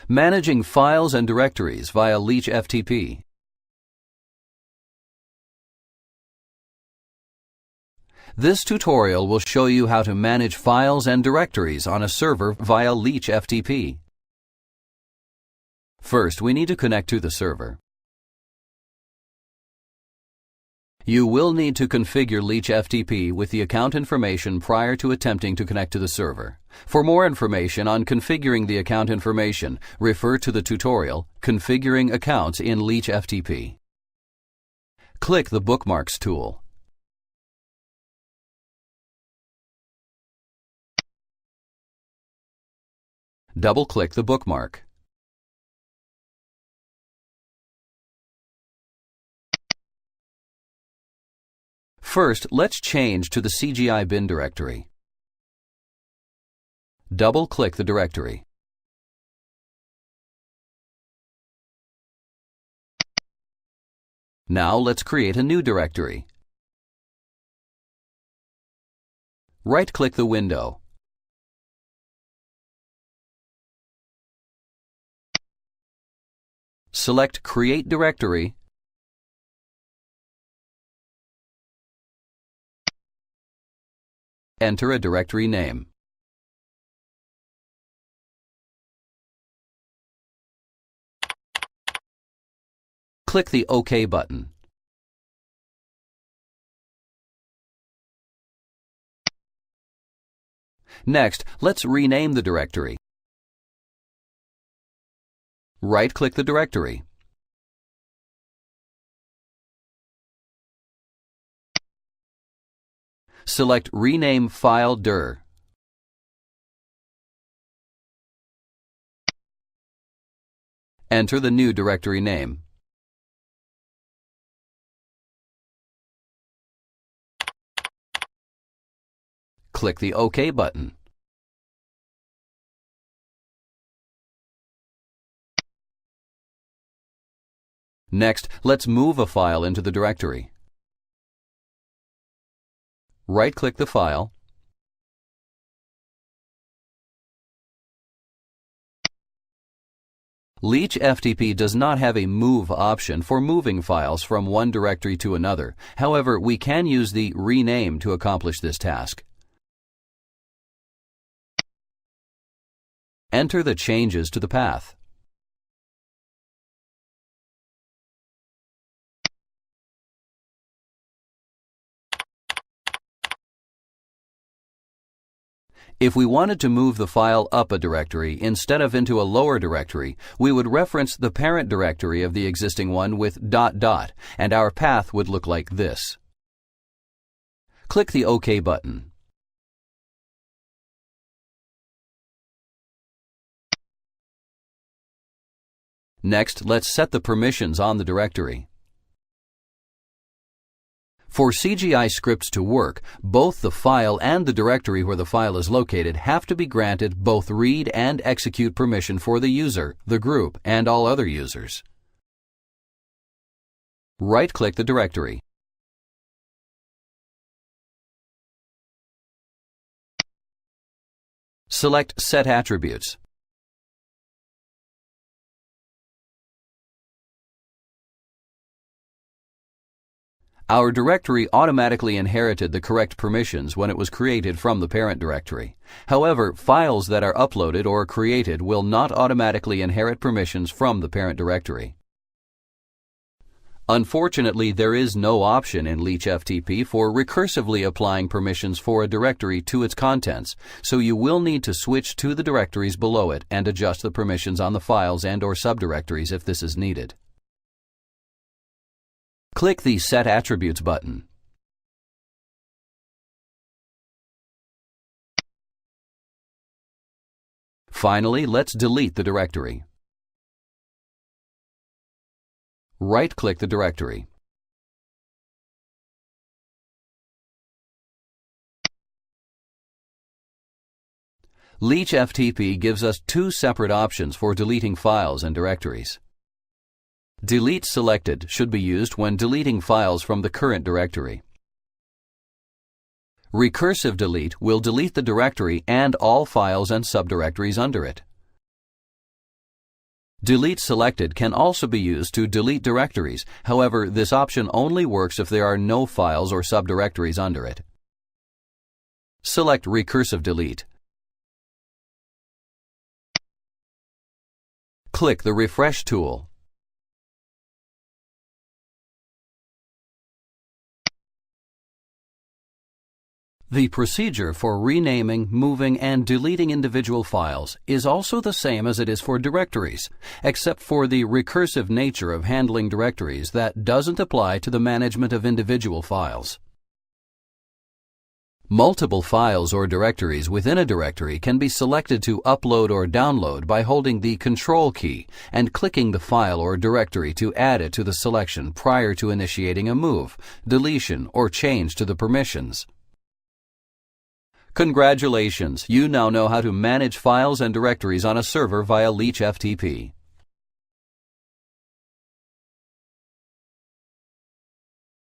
Managing files and directories via LeechFTP. This tutorial will show you how to manage files and directories on a server via LeechFTP. First, we need to connect to the server. You will need to configure LeechFTP with the account information prior to attempting to connect to the server. For more information on configuring the account information, refer to the tutorial Configuring Accounts in LeechFTP. Click the Bookmarks tool. Double-click the bookmark. First, let's change to the CGI bin directory. Double-click the directory. Now let's create a new directory. Right-click the window. Select Create Directory. Enter a directory name. Click the OK button. Next, let's rename the directory. Right-click the directory. Select Rename File dir. Enter the new directory name. Click the OK button. Next, let's move a file into the directory. Right-click the file. LeechFTP does not have a move option for moving files from one directory to another. However, we can use the rename to accomplish this task. Enter the changes to the path. If we wanted to move the file up a directory instead of into a lower directory, we would reference the parent directory of the existing one with ... and our path would look like this. Click the OK button. Next, let's set the permissions on the directory. For CGI scripts to work, both the file and the directory where the file is located have to be granted both read and execute permission for the user, the group, and all other users. Right-click the directory. Select Set Attributes. Our directory automatically inherited the correct permissions when it was created from the parent directory. However, files that are uploaded or created will not automatically inherit permissions from the parent directory. Unfortunately, there is no option in LeechFTP for recursively applying permissions for a directory to its contents, so you will need to switch to the directories below it and adjust the permissions on the files and/or subdirectories if this is needed. Click the Set Attributes button. Finally, let's delete the directory. Right-click the directory. LeechFTP gives us two separate options for deleting files and directories. Delete Selected should be used when deleting files from the current directory. Recursive Delete will delete the directory and all files and subdirectories under it. Delete Selected can also be used to delete directories. However, this option only works if there are no files or subdirectories under it. Select Recursive Delete. Click the Refresh tool. The procedure for renaming, moving, and deleting individual files is also the same as it is for directories, except for the recursive nature of handling directories that doesn't apply to the management of individual files. Multiple files or directories within a directory can be selected to upload or download by holding the Control key and clicking the file or directory to add it to the selection prior to initiating a move, deletion, or change to the permissions. Congratulations! You now know how to manage files and directories on a server via LeechFTP.